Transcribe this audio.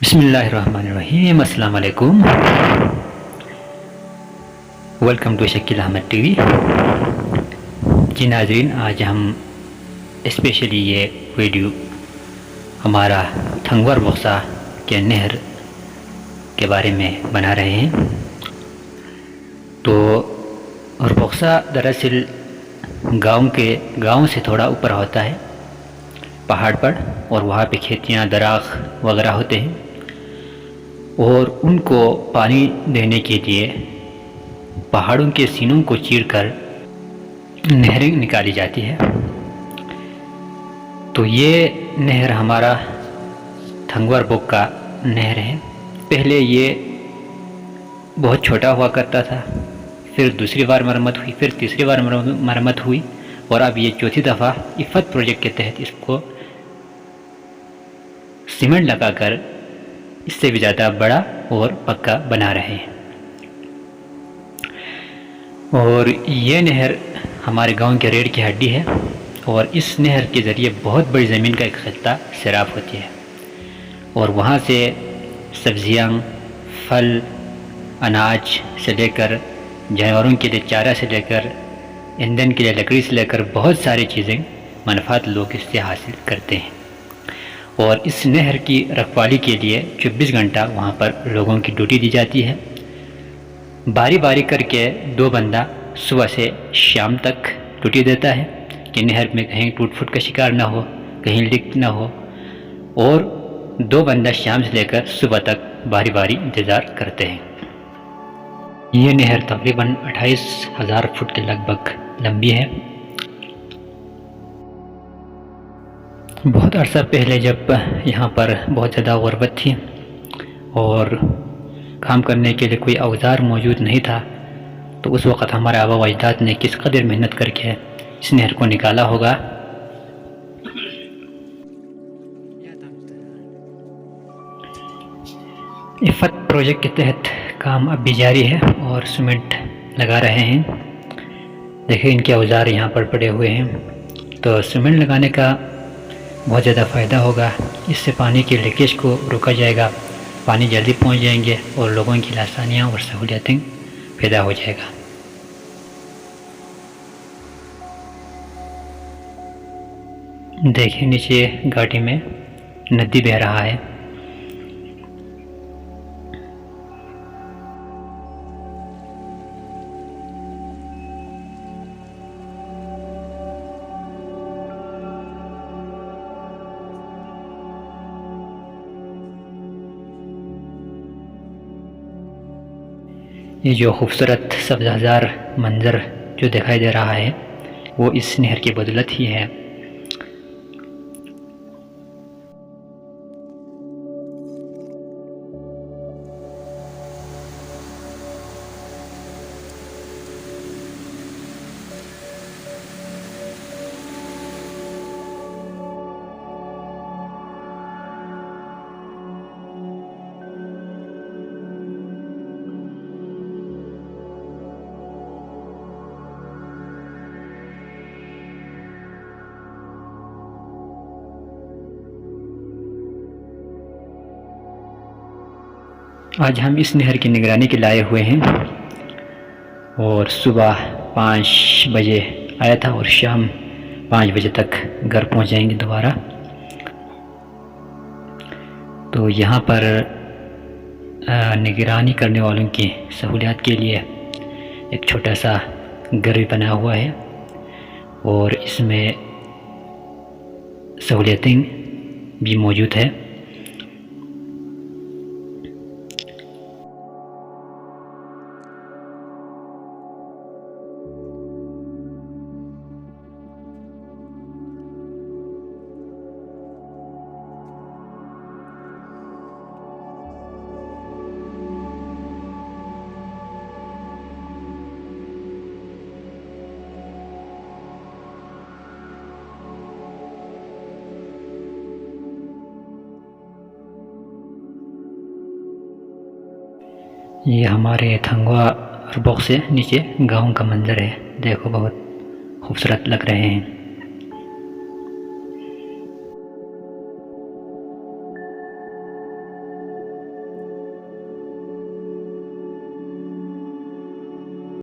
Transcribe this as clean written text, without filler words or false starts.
बिस्मिल्लाहिर्रहमानिर्रहीम। अस्सलाम वालेकुम। Welcome to Shakeel Ahmed TV. जी नाज़रीन, आज हम स्पेशली ये वीडियो हमारा थंगवर बक्सा के नहर के बारे में बना रहे हैं। तो बक्सा दरअसल गांव से थोड़ा ऊपर होता है, पहाड़ पर, और वहाँ पे खेतियाँ दराख वगैरह होते हैं, और उनको पानी देने के लिए पहाड़ों के सीनों को चीरकर नहरें निकाली जाती है। तो ये नहर हमारा थंगवर बोक का नहर है। पहले ये बहुत छोटा हुआ करता था, फिर दूसरी बार मरम्मत हुई, फिर तीसरी बार मरम्मत हुई, और अब ये चौथी दफ़ा इफ़त प्रोजेक्ट के तहत इसको सीमेंट लगाकर इससे भी ज़्यादा बड़ा और पक्का बना रहे हैं। और ये नहर हमारे गांव के रीढ़ की हड्डी है, और इस नहर के ज़रिए बहुत बड़ी ज़मीन का एक खित्ता सैराब होती है, और वहाँ से सब्जियाँ, फल, अनाज से लेकर जानवरों के लिए चारा से लेकर ईंधन के लिए लकड़ी से लेकर बहुत सारी चीज़ें मनफात लोग इससे हासिल करते हैं। और इस नहर की रखवाली के लिए 24 घंटा वहाँ पर लोगों की ड्यूटी दी जाती है। बारी बारी करके 2 बंदा सुबह से शाम तक ड्यूटी देता है कि नहर में कहीं टूट फूट का शिकार ना हो, कहीं लीक ना हो, और 2 बंदा शाम से लेकर सुबह तक बारी बारी इंतज़ार करते हैं। ये नहर तकरीबन 28,000 फुट के लगभग लंबी है। बहुत अरसा पहले जब यहाँ पर बहुत ज़्यादा गुर्बत थी और काम करने के लिए कोई औजार मौजूद नहीं था, तो उस वक़्त हमारे आबा व अजदाद ने किस कदर मेहनत करके इस नहर को निकाला होगा। इफ़त प्रोजेक्ट के तहत काम अब भी जारी है और सीमेंट लगा रहे हैं। देखिए इनके औजार यहाँ पर पड़े हुए हैं। तो सीमेंट लगाने का बहुत ज़्यादा फ़ायदा होगा। इससे पानी के लीकेज को रोका जाएगा, पानी जल्दी पहुँच जाएंगे और लोगों की आसानियाँ और सहूलियतें पैदा हो जाएगा। देखिए नीचे घाटी में नदी बह रहा है। ये जो खूबसूरत सब्ज़ार मंज़र जो दिखाई दे रहा है वो इस नहर की बदौलत ही है। आज हम इस नहर की निगरानी के लाए हुए हैं, और सुबह 5 बजे आया था और शाम 5 बजे तक घर पहुंच जाएंगे दोबारा। तो यहाँ पर निगरानी करने वालों की सहूलियत के लिए एक छोटा सा घर भी बना हुआ है, और इसमें सहूलियतें भी मौजूद है। ये हमारे थंगवा बोक से नीचे गांव का मंजर है। देखो बहुत खूबसूरत लग रहे हैं।